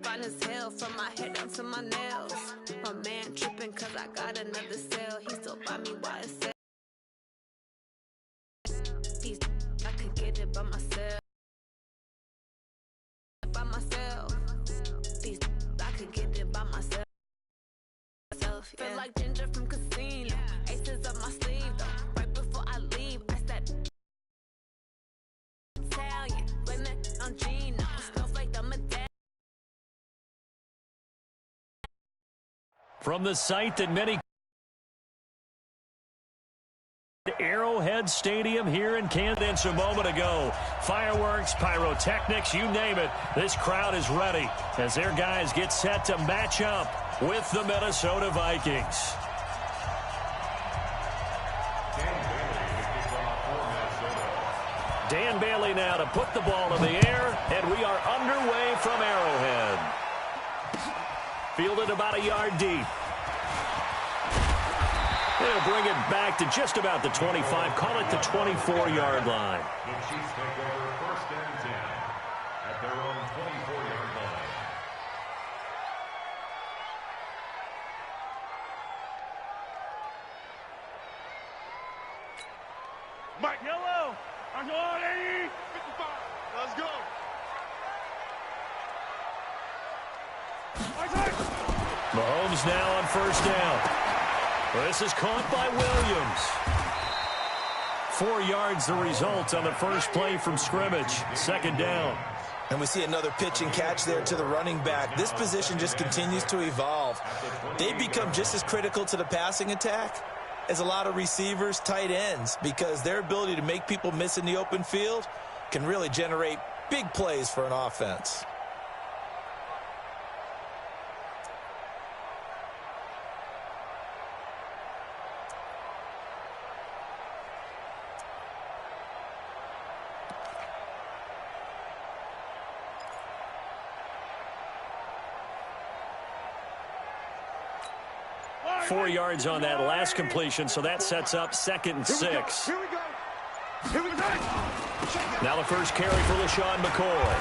fine as hell from my head down to my nails. My man tripping cause I got another sale. He still buy me YSL. These I could get it by myself. By myself. These I could get it by myself. Feel like Ginger from Casino. Aces up my sleeve though. Right before I leave, I said Italian. Blame it on Gino. Smells like I'm a dad. From the site that many Arrowhead Stadium here in Kansas a moment ago. Fireworks, pyrotechnics, you name it. This crowd is ready as their guys get set to match up with the Minnesota Vikings. Dan Bailey now to put the ball in the air, and we are underway from Arrowhead. Fielded about a yard deep. They'll bring it back to just about the 25, call it the 24-yard line. The Chiefs take over first and 10 at their own 24-yard line. Mike Yellow, I'm going 80, 55. Let's go. Mahomes now on first down. This is caught by Williams. 4 yards the result on the first play from scrimmage. Second down. And we see another pitch and catch there to the running back. This position just continues to evolve. They become just as critical to the passing attack as a lot of receivers, tight ends, because their ability to make people miss in the open field can really generate big plays for an offense. Four yards on that last completion, so that sets up 2nd and 6. Here we go. Here we go. Now the first carry for LaShawn McCoy.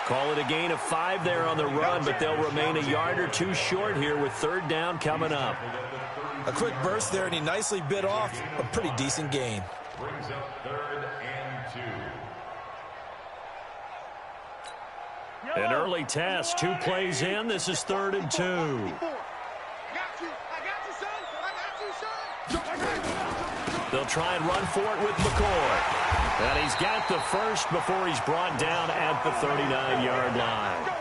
Call it a gain of 5 there on the run, but they'll remain a yard or two short here with third down coming up. A quick burst there, and he nicely bit off a pretty decent gain. Brings up 3rd and 2. An early test, 2 plays in. This is 3rd and 2. They'll try and run for it with McCoy. And he's got the first before he's brought down at the 39-yard line.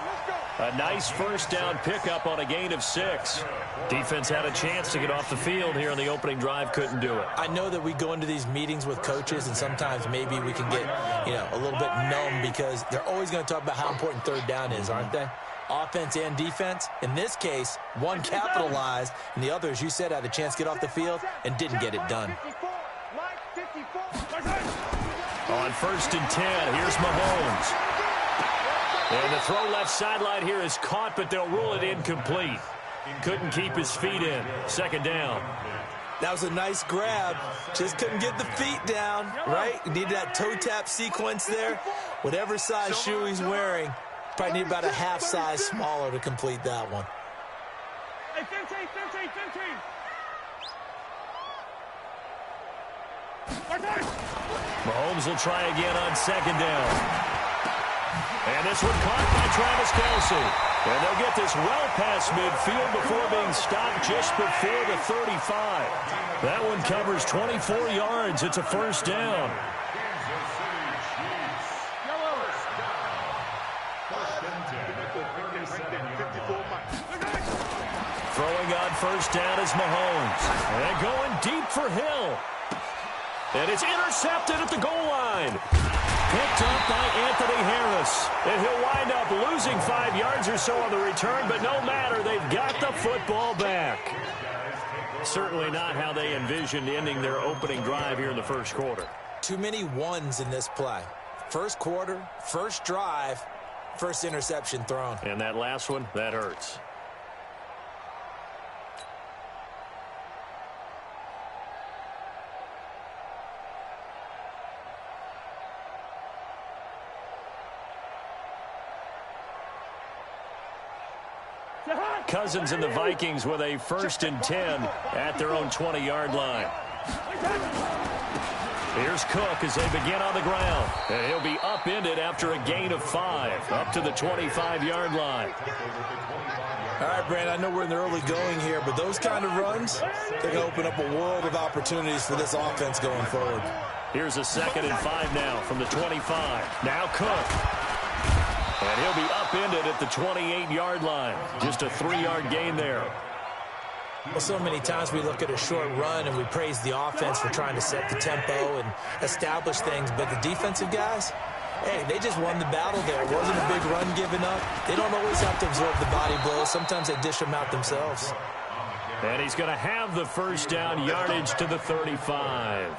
A nice first down pickup on a gain of 6. Defense had a chance to get off the field here on the opening drive, couldn't do it. I know that we go into these meetings with coaches, and sometimes maybe we can get, a little bit numb because they're always going to talk about how important third down is, aren't they? Offense and defense. In this case, one capitalized, and the other, as you said, had a chance to get off the field and didn't get it done. On 1st and 10, here's Mahomes. And the throw left sideline here is caught, but they'll rule it incomplete. Couldn't keep his feet in. 2nd down. That was a nice grab. Just couldn't get the feet down, right? Needed that toe tap sequence there. Whatever size shoe he's wearing, probably need about a half size smaller to complete that one. Hey, 15. Mahomes will try again on 2nd down. And this one caught by Travis Kelce. And they'll get this well past midfield before being stopped just before the 35. That one covers 24 yards. It's a first down. Throwing on first down is Mahomes. And going deep for Hill. And it's intercepted at the goal line. Picked up by Anthony Harris. And he'll wind up losing 5 yards or so on the return, but no matter, they've got the football back. Certainly not how they envisioned ending their opening drive here in the first quarter. Too many ones in this play. First quarter, first drive, first interception thrown. And that last one, that hurts. Cousins and the Vikings with a 1st and 10 at their own 20-yard line. Here's Cook as they begin on the ground. And he'll be upended after a gain of 5, up to the 25-yard line. All right, Brandon, I know we're in the early going here, but those kind of runs, they're going to open up a world of opportunities for this offense going forward. Here's a 2nd and 5 now from the 25. Now Cook. And he'll be upended at the 28-yard line. Just a 3-yard gain there. Well, so many times we look at a short run and we praise the offense for trying to set the tempo and establish things, but the defensive guys, hey, they just won the battle there. It wasn't a big run given up. They don't always have to absorb the body blows. Sometimes they dish them out themselves. And he's going to have the 1st down, yardage to the 35.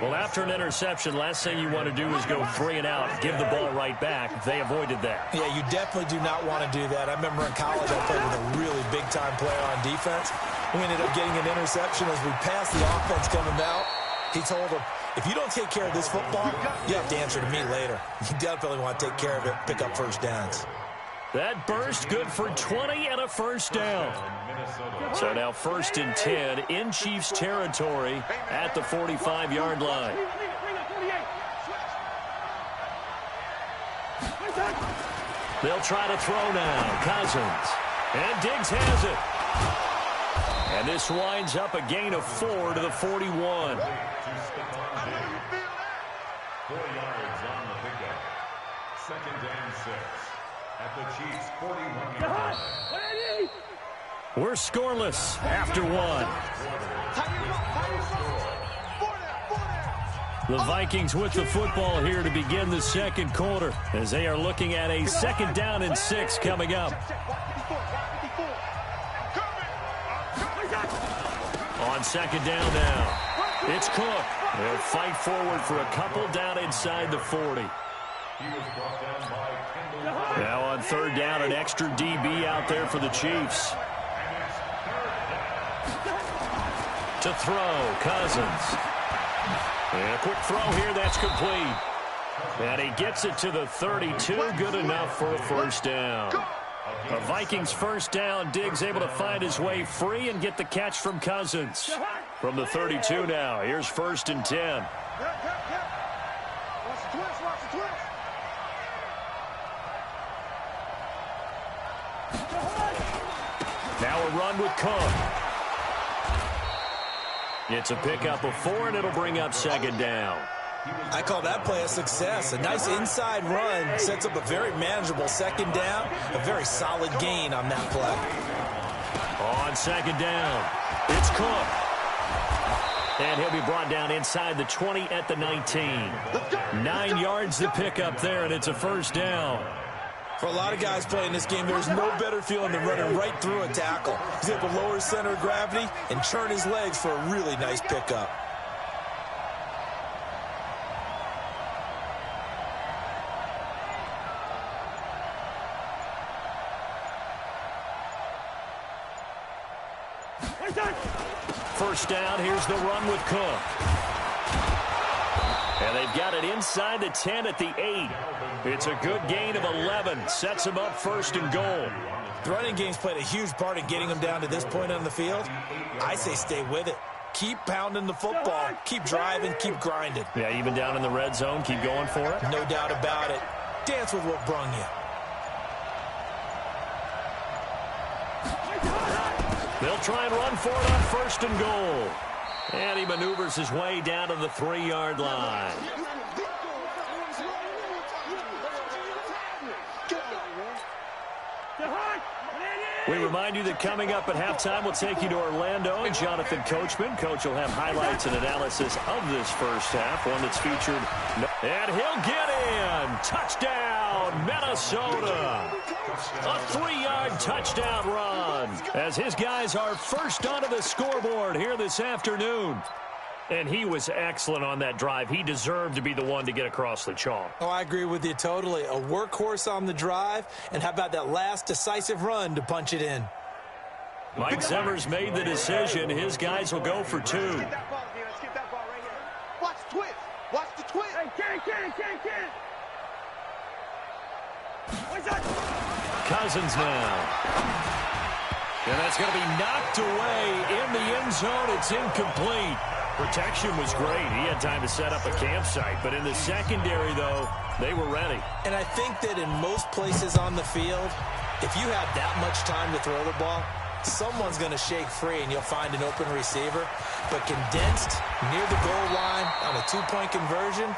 Well, after an interception, last thing you want to do is go 3 and out, give the ball right back. They avoided that. Yeah, you definitely do not want to do that. I remember in college I played with a really big-time player on defense. We ended up getting an interception as we passed the offense coming out. He told him, if you don't take care of this football, you have to answer to me later. You definitely want to take care of it, pick up 1st downs. That burst good for 20 and a 1st down. So now 1st and 10 in Chiefs territory at the 45-yard line. They'll try to throw now. Cousins. And Diggs has it. And this winds up a gain of 4 to the 41. 4 yards on the pickup. 2nd and 6 at the Chiefs' 41-yard line. We're scoreless after 1. The Vikings with the football here to begin the 2nd quarter as they are looking at a 2nd down and 6 coming up. On 2nd down now, it's Cook. They'll fight forward for a couple down inside the 40. Now on 3rd down, an extra DB out there for the Chiefs. To throw, Cousins. And a quick throw here, that's complete. And he gets it to the 32, good enough for a 1st down. The Vikings 1st down, Diggs able to find his way free and get the catch from Cousins. From the 32 now, here's 1st and 10. Now a run with Cook. It's a pickup of 4, and it'll bring up 2nd down. I call that play a success. A nice inside run sets up a very manageable 2nd down. A very solid gain on that play. On 2nd down, it's Cook. And he'll be brought down inside the 20 at the 19. 9 yards to pick up there, and it's a 1st down. For a lot of guys playing this game, there's no better feeling than running right through a tackle. He's able to lower his center of gravity and churn his legs for a really nice pickup. First down, here's the run with Cook. And they've got it inside the 10 at the 8. It's a good gain of 11. Sets them up 1st and goal. The running game's played a huge part in getting them down to this point on the field. I say stay with it. Keep pounding the football. Keep driving. Keep grinding. Yeah, even down in the red zone, keep going for it. No doubt about it. Dance with what brung you. They'll try and run for it on 1st and goal. And he maneuvers his way down to the 3-yard line. We remind you that coming up at halftime, we'll take you to Orlando. Jonathan Coachman. Coach will have highlights and analysis of this first half, one that's featured. And he'll get in. Touchdown, Minnesota. A 3-yard touchdown run as his guys are first onto the scoreboard here this afternoon. And he was excellent on that drive. He deserved to be the one to get across the chalk. Oh, I agree with you totally. A workhorse on the drive, and how about that last decisive run to punch it in? Mike Zimmer's made the decision. His guys will go for 2. Let's get that ball right here. Watch the twist. Watch the twist. Hey, can. Cousins now. And that's going to be knocked away in the end zone. It's incomplete. Protection was great. He had time to set up a campsite. But in the secondary, though, they were ready. And I think that in most places on the field, if you have that much time to throw the ball, someone's going to shake free and you'll find an open receiver. But condensed near the goal line on a two-point conversion,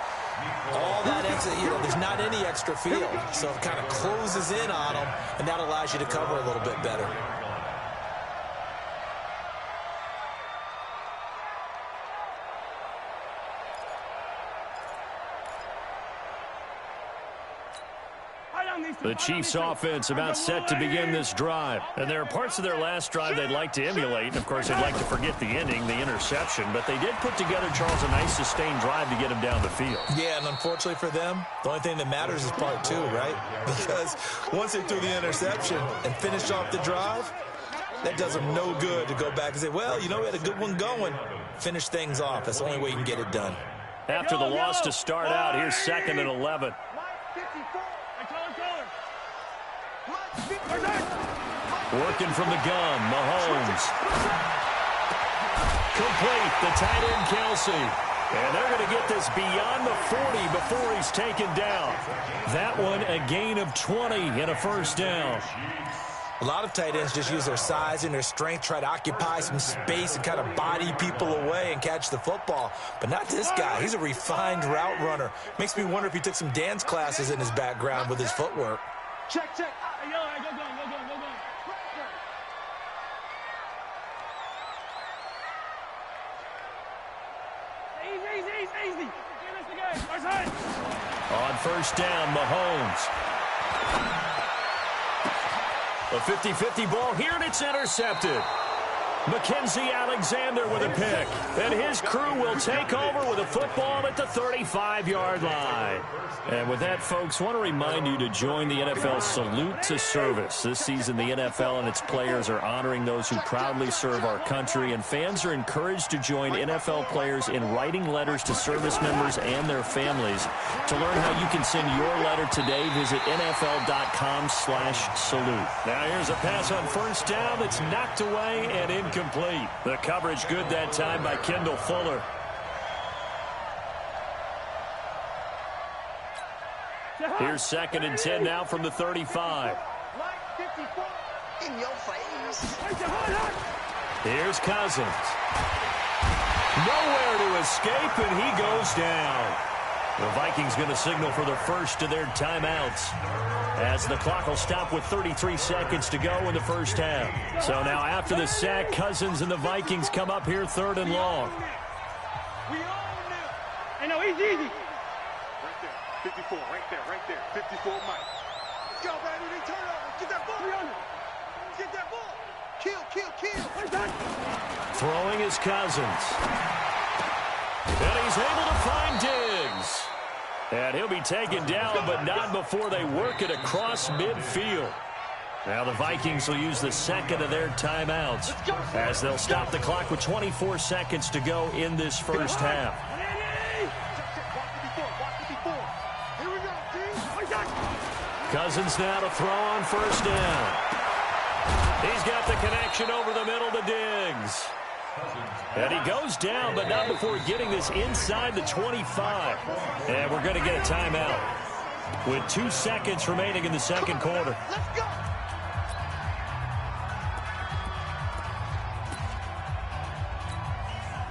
all that extra, there's not any extra field. So it kind of closes in on them, and that allows you to cover a little bit better. The Chiefs offense about set to begin this drive. And there are parts of their last drive they'd like to emulate. And, of course, they'd like to forget the ending, the interception. But they did put together, Charles, a nice sustained drive to get him down the field. Yeah, and unfortunately for them, the only thing that matters is part two, right? Because once they threw the interception and finished off the drive, that does them no good to go back and say, well, we had a good one going. Finish things off. That's the only way you can get it done. After the loss to start out, here's 2nd and 11. Working from the gun, Mahomes. Complete, the tight end, Kelsey. And they're going to get this beyond the 40 before he's taken down. That one, a gain of 20 and a first down. A lot of tight ends just use their size and their strength, try to occupy some space and kind of body people away and catch the football. But not this guy. He's a refined route runner. Makes me wonder if he took some dance classes in his background with his footwork. Check. Hey, yo, go. Easy. Give us the game. On first down, Mahomes. A 50-50 ball here, and it's intercepted. Mackenzie Alexander with a pick. And his crew will take over with a football at the 35-yard line. And with that, folks, I want to remind you to join the NFL Salute to Service. This season, the NFL and its players are honoring those who proudly serve our country, and fans are encouraged to join NFL players in writing letters to service members and their families. To learn how you can send your letter today, visit NFL.com/salute. Now here's a pass on first down that's knocked away and incomplete. The coverage good that time by Kendall Fuller. Here's 2nd and 10 now from the 35. In your face. Here's Cousins. Nowhere to escape, and he goes down. The Vikings going to signal for the first of their timeouts, as the clock will stop with 33 seconds to go in the first half. So now after the sack, Cousins and the Vikings come up here 3rd and long. We all knew. Hey, no, easy. Right there. 54, right there. 54, Mike. Let's go, baby. They turn over. Get that ball. Get that ball. Kill. Throwing is Cousins. And he's able to find Diggs. And he'll be taken down, but not before they work it across midfield. Now the Vikings will use the 2nd of their timeouts, as they'll stop the clock with 24 seconds to go in this first half. Cousins now to throw on first down. He's got the connection over the middle to Diggs. And he goes down, but not before getting this inside the 25. And we're going to get a timeout with 2 seconds remaining in the second quarter. Let's go.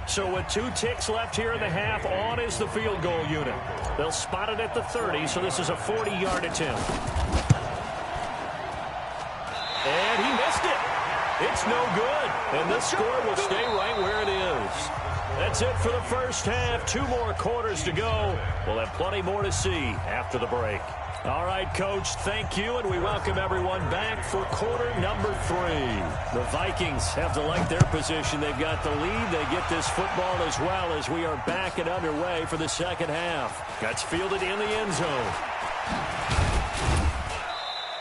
So with 2 ticks left here in the half, on is the field goal unit. They'll spot it at the 30, so this is a 40-yard attempt. And he missed it. It's no good. And the score will stay right where it is. That's it for the first half. 2 more quarters to go. We'll have plenty more to see after the break. All right, Coach, thank you, and we welcome everyone back for quarter number 3. The Vikings have to like their position. They've got the lead. They get this football as well, as we are back and underway for the second half. Gets fielded in the end zone.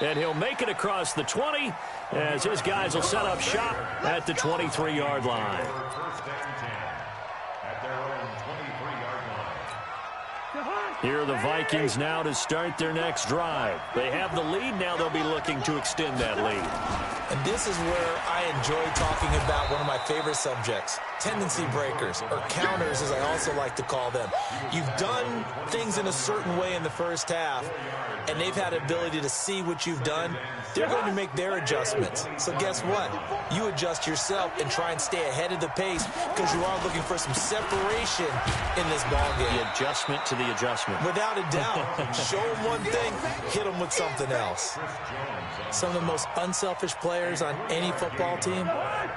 And he'll make it across the 20, as his guys will set up shop at the 23-yard line. Here are the Vikings now to start their next drive. They have the lead. Now they'll be looking to extend that lead. And this is where I enjoy talking about one of my favorite subjects, tendency breakers, or counters as I also like to call them. You've done things in a certain way in the first half, and they've had the ability to see what you've done. They're going to make their adjustments. So guess what? You adjust yourself and try and stay ahead of the pace because you are looking for some separation in this ballgame. The adjustment to the adjustment. Without a doubt. Show them one thing, hit them with something else. Some of the most unselfish players on any football team,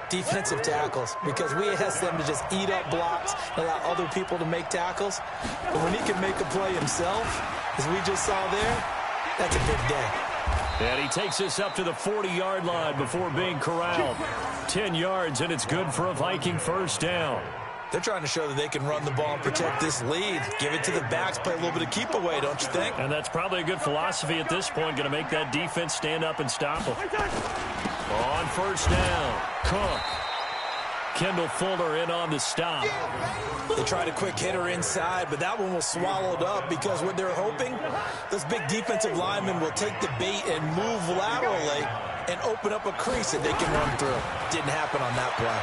defensive tackles, because we ask them to just eat up blocks and allow other people to make tackles. But when he can make a play himself, as we just saw there, that's a big day. And he takes us up to the 40-yard line before being corralled. 10 yards, and it's good for a Viking first down. They're trying to show that they can run the ball and protect this lead. Give it to the backs, play a little bit of keep away, don't you think? And that's probably a good philosophy at this point, going to make that defense stand up and stop them. On first down, Cook. Kendall Fuller in on the stop. They tried a quick hitter inside, but that one was swallowed up because what they're hoping, this big defensive lineman will take the bait and move laterally and open up a crease that they can run through. Didn't happen on that play.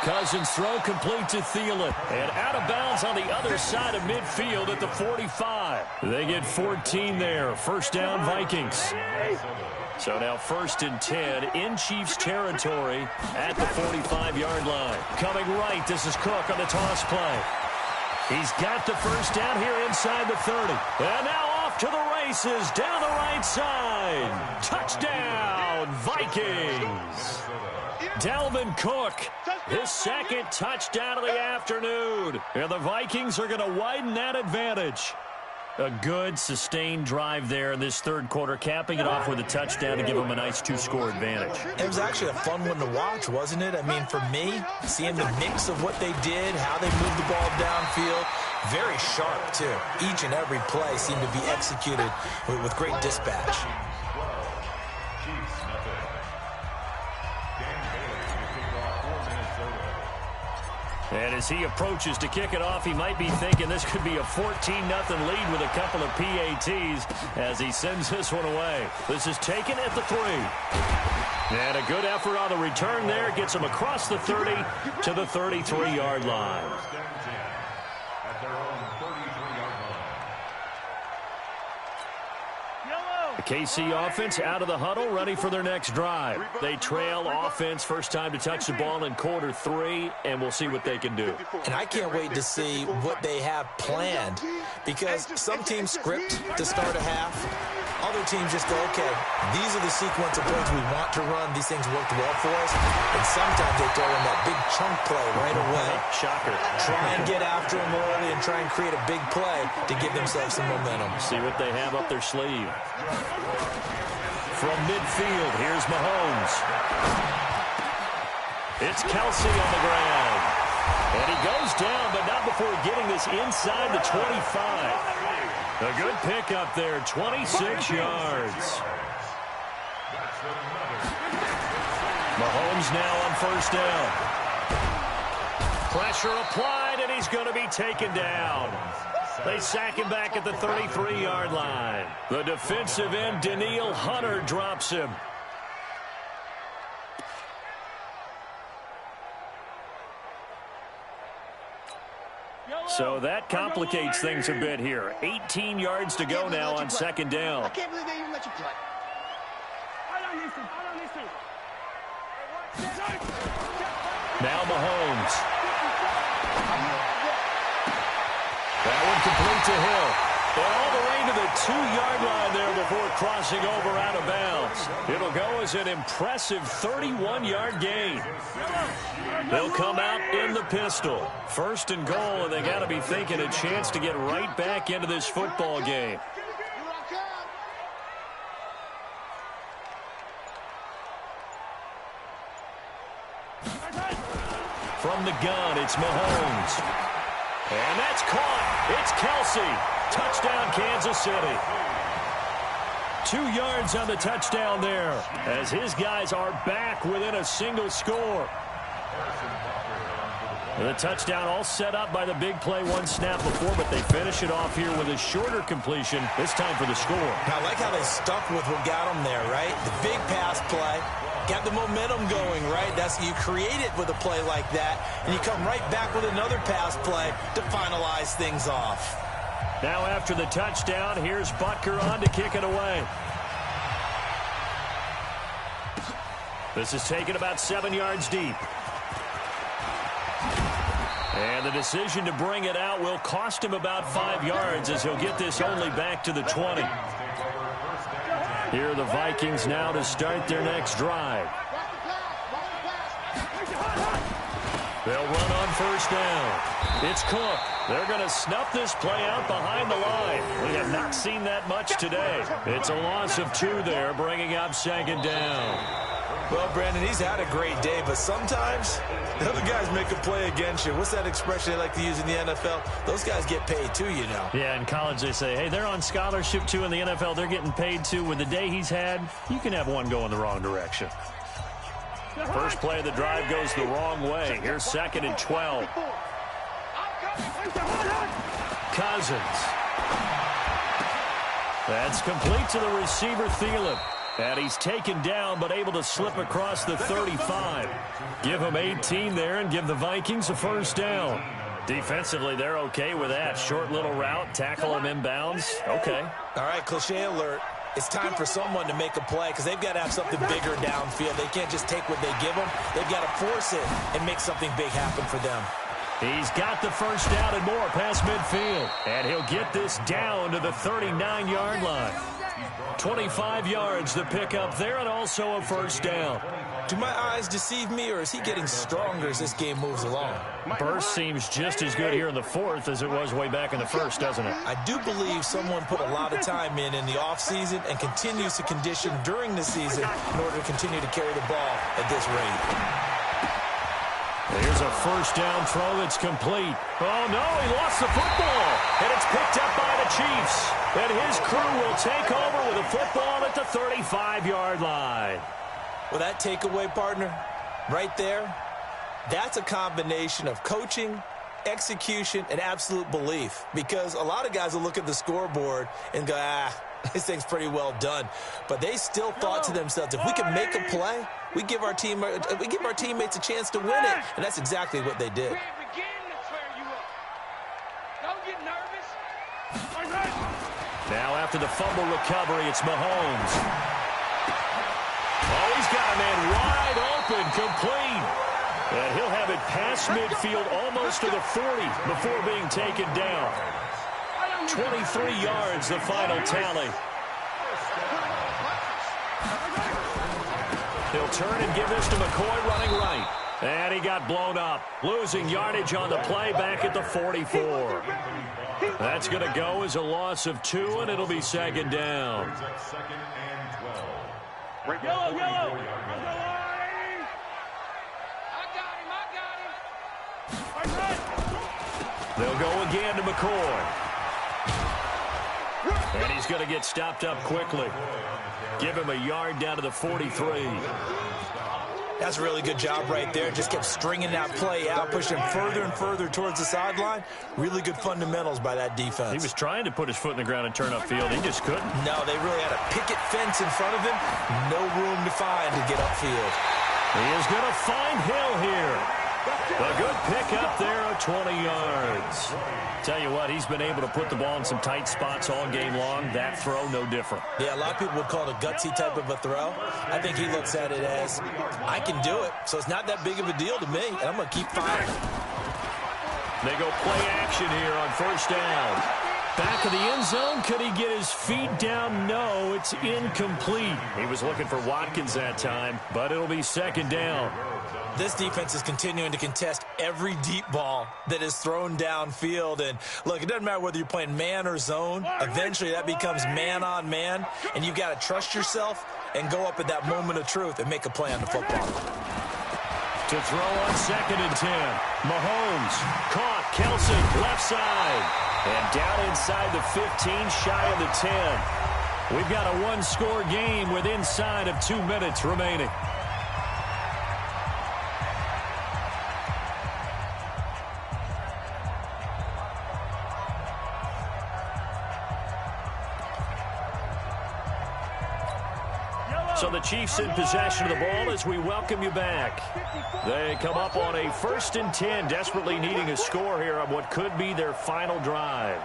Cousins' throw complete to Thielen. And out of bounds on the other side of midfield at the 45. They get 14 there. First down, Vikings. So now 1st and 10 in Chiefs territory at the 45-yard line. Coming right, this is Cook on the toss play. He's got the first down here inside the 30. And now off to the races down the right side. Touchdown, Vikings. Dalvin Cook, his second touchdown of the afternoon. And the Vikings are going to widen that advantage. A good, sustained drive there in this third quarter, capping it off with a touchdown to give them a nice 2-score advantage. It was actually a fun one to watch, wasn't it? I mean, for me, seeing the mix of what they did, how they moved the ball downfield, very sharp, too. Each and every play seemed to be executed with great dispatch. And as he approaches to kick it off, he might be thinking this could be a 14-0 lead with a couple of PATs as he sends this one away. This is taken at the 3. And a good effort on the return there. Gets him across the 30 to the 33-yard line. The KC offense out of the huddle, ready for their next drive. They trail offense, first time to touch the ball in quarter 3, and we'll see what they can do. And I can't wait to see what they have planned, because some teams script to start a half. Other teams just go, okay, these are the sequence of plays we want to run. These things worked well for us. And sometimes they throw in that big chunk play right away. Shocker. Try and get after them early and try and create a big play to give themselves some momentum. See what they have up their sleeve. From midfield, here's Mahomes. It's Kelsey on the ground. And he goes down, but not before getting this inside the 25. A good pickup there, 26 yards. Mahomes now on first down. Pressure applied, and he's going to be taken down. They sack him back at the 33-yard line. The defensive end, Danielle Hunter, drops him. So that complicates things a bit here. 18 yards to go now on second down. I can't believe they even let you play. Now Mahomes. That one complete to Hill. And all the way to the 2-yard line there before crossing over out of bounds. It'll go as an impressive 31-yard gain. They'll come out in the pistol. First and goal, and they got to be thinking a chance to get right back into this football game. From the gun, it's Mahomes. And that's caught. It's Kelsey. Touchdown, Kansas City. 2 yards on the touchdown there as his guys are back within a single score. The touchdown all set up by the big play one snap before, but they finish it off here with a shorter completion, this time for the score. Now, I like how they stuck with what got them there, right? The big pass play, got the momentum going, right? You create it with a play like that, and you come right back with another pass play to finalize things off. Now after the touchdown, here's Butker on to kick it away. This is taken about 7 yards deep. And the decision to bring it out will cost him about 5 yards as he'll get this only back to the 20. Here are the Vikings now to start their next drive. They'll run on first down. It's Cook. They're going to snuff this play out behind the line. We have not seen that much today. It's a loss of 2 there, bringing up second down. Well, Brandon, he's had a great day, but sometimes the other guys make a play against you. What's that expression they like to use in the NFL? Those guys get paid too, you know. Yeah, in college they say, hey, they're on scholarship too. In the NFL, they're getting paid too. With the day he's had, you can have one going the wrong direction. First play of the drive goes the wrong way. Here's 2nd and 12. Cousins. That's complete to the receiver, Thielen. And he's taken down, but able to slip across the 35. Give him 18 there and give the Vikings a first down. Defensively, they're okay with that. Short little route, tackle him inbounds. Okay. All right, cliche alert. It's time for someone to make a play because they've got to have something bigger downfield. They can't just take what they give them. They've got to force it and make something big happen for them. He's got the first down and more past midfield. And he'll get this down to the 39-yard line. 25 yards the pickup there, and also a first down. Do my eyes deceive me, or is he getting stronger as this game moves along? Burst seems just as good here in the 4th as it was way back in the 1st, doesn't it? I do believe someone put a lot of time in the offseason and continues to condition during the season in order to continue to carry the ball at this rate. Here's a first down throw that's complete. Oh, no, he lost the football. And it's picked up by the Chiefs. And his crew will take over with a football at the 35-yard line. Well, that takeaway, partner, right there, that's a combination of coaching, execution, and absolute belief. Because a lot of guys will look at the scoreboard and go, this thing's pretty well done. But they still thought to themselves, if we can make a play, we give our teammates a chance to win it. And that's exactly what they did. Now after the fumble recovery, it's Mahomes. Oh, he's got a man wide open, complete. And he'll have it past midfield almost to the 40 before being taken down. 23 yards, the final tally. He'll turn and give this to McCoy running right. And he got blown up, losing yardage on the play back at the 44. That's going to go as a loss of 2, and it'll be second down. Yellow. They'll go again to McCoy. And he's going to get stopped up quickly. Give him a yard down to the 43. That's a really good job right there. Just kept stringing that play out, pushing further and further towards the sideline. Really good fundamentals by that defense. He was trying to put his foot in the ground and turn upfield. He just couldn't. No, they really had a picket fence in front of him. No room to find to get upfield. He is going to find Hill here. A good pickup there of 20 yards. Tell you what, he's been able to put the ball in some tight spots all game long. That throw, no different. Yeah, a lot of people would call it a gutsy type of a throw. I think he looks at it as, I can do it, so it's not that big of a deal to me, and I'm going to keep firing. They go play action here on first down. Back of the end zone. Could he get his feet down? No, it's incomplete. He was looking for Watkins that time, but it'll be second down. This defense is continuing to contest every deep ball that is thrown downfield. And, look, it doesn't matter whether you're playing man or zone. Eventually that becomes man-on-man, and you've got to trust yourself and go up at that moment of truth and make a play on the football. To throw on 2nd and 10. Mahomes caught. Kelce left side. And down inside the 15, shy of the 10. We've got a one-score game with inside of 2 minutes remaining. So the Chiefs in possession of the ball as we welcome you back. They come up on a 1st and 10, desperately needing a score here on what could be their final drive.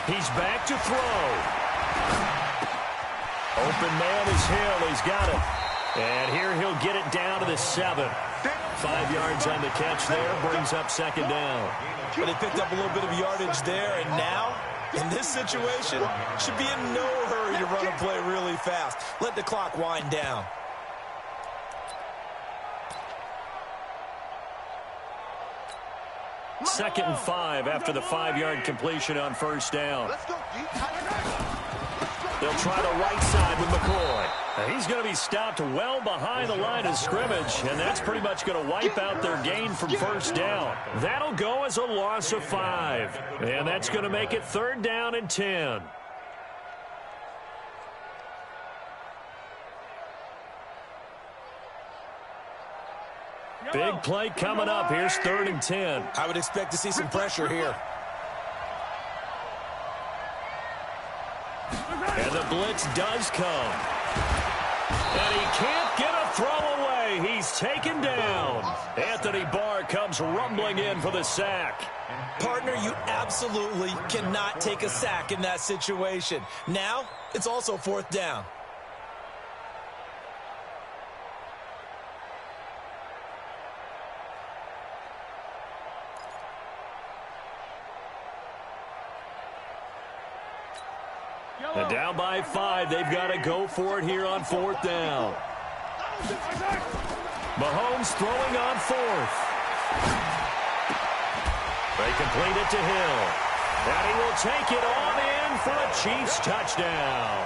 He's back to throw. Open man is Hill. He's got it. And here he'll get it down to the 7. 5 yards on the catch there, brings up 2nd down. But they picked up a little bit of yardage there, and now, in this situation, should be in no hurry to run a play really fast. Let the clock wind down. Second and 5 after the 5-yard completion on 1st down. They'll try the right side with McCoy. He's going to be stopped well behind the line of scrimmage, and that's pretty much going to wipe out their gain from 1st down. That'll go as a loss of 5, and that's going to make it 3rd down and 10. Big play coming up. Here's 3rd and 10. I would expect to see some pressure here. And the blitz does come. And he can't get a throw away. He's taken down. Anthony Barr comes rumbling in for the sack. Partner, you absolutely cannot take a sack in that situation. Now, it's also 4th down. And down by 5, they've got to go for it here on 4th down. Mahomes throwing on 4th. They complete it to Hill. And he will take it on in for a Chiefs touchdown.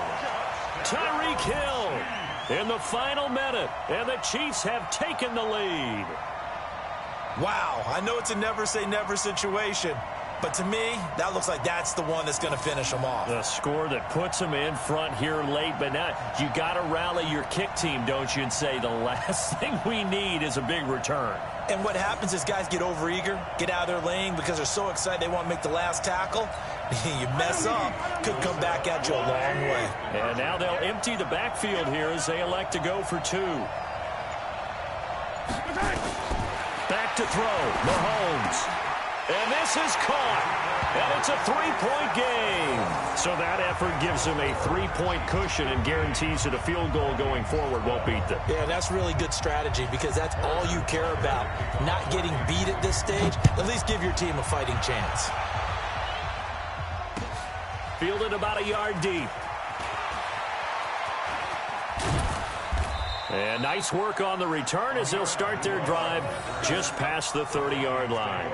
Tyreek Hill in the final minute, and the Chiefs have taken the lead. Wow, I know it's a never-say-never situation, but to me, that looks like that's the one that's going to finish them off. The score that puts them in front here late, but now you got to rally your kick team, don't you, and say the last thing we need is a big return. And what happens is guys get overeager, get out of their lane because they're so excited they want to make the last tackle. You mess up, could come back at you a long way. And now they'll empty the backfield here as they elect to go for 2. Back to throw, Mahomes. And this is caught. And it's a 3-point game. So that effort gives them a 3-point cushion and guarantees that a field goal going forward won't beat them. Yeah, that's really good strategy because that's all you care about. Not getting beat at this stage. At least give your team a fighting chance. Fielded about a yard deep. And nice work on the return as they'll start their drive just past the 30-yard line.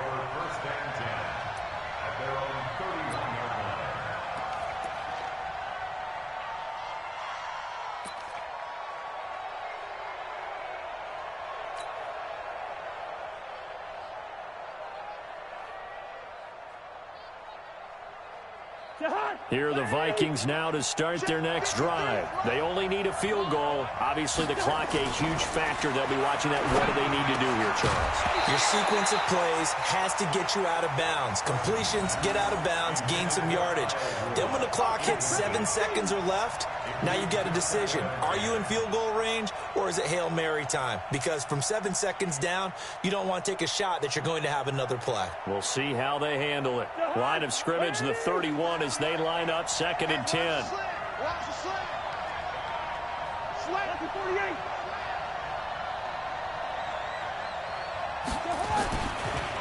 Here are the Vikings now to start their next drive. They only need a field goal. Obviously, the clock a huge factor. They'll be watching that. What do they need to do here, Charles? Your sequence of plays has to get you out of bounds. Completions, get out of bounds, gain some yardage. Then when the clock hits 7 seconds or left, now you get a decision. Are you in field goal range or is it Hail Mary time? Because from 7 seconds down, you don't want to take a shot that you're going to have another play. We'll see how they handle it. Line of scrimmage, the 31 as they line up 2nd and 10.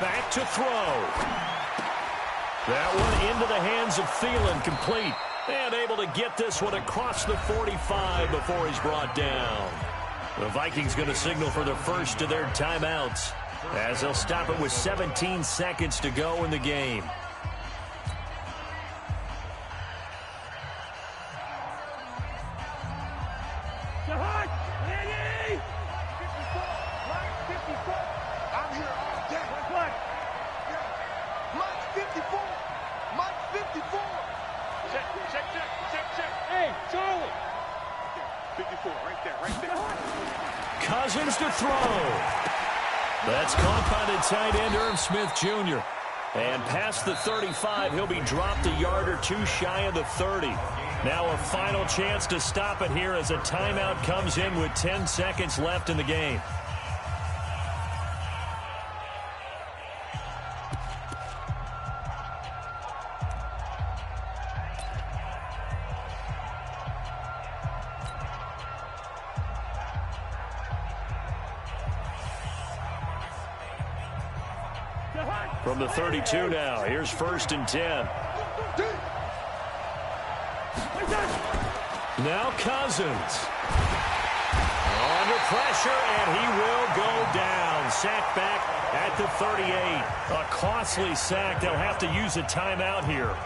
Back to throw. That one into the hands of Thielen, complete. And able to get this one across the 45 before he's brought down. The Vikings going to signal for the first of their timeouts as they'll stop it with 17 seconds to go in the game. Cousins to throw. That's caught by the tight end, Irv Smith Jr. And past the 35, he'll be dropped a yard or two shy of the 30. Now a final chance to stop it here as a timeout comes in with 10 seconds left in the game. From the 32 now, here's 1st and 10. Now Cousins. Under pressure, and he will go down. Sacked back at the 38. A costly sack. They'll have to use a timeout here.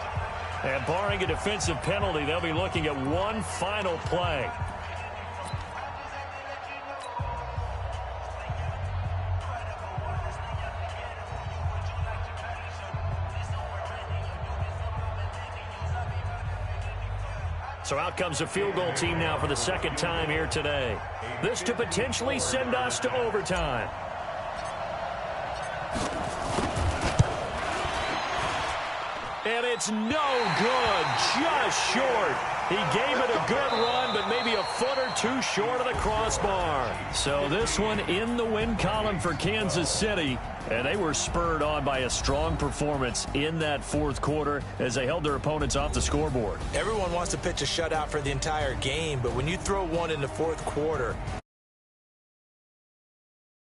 And barring a defensive penalty, they'll be looking at one final play. So out comes a field goal team now for the second time here today. This to potentially send us to overtime. And it's no good, just short. He gave it a good run, but maybe a foot or two short of the crossbar. So this one in the win column for Kansas City. And they were spurred on by a strong performance in that fourth quarter as they held their opponents off the scoreboard. Everyone wants to pitch a shutout for the entire game, but when you throw one in the fourth quarter,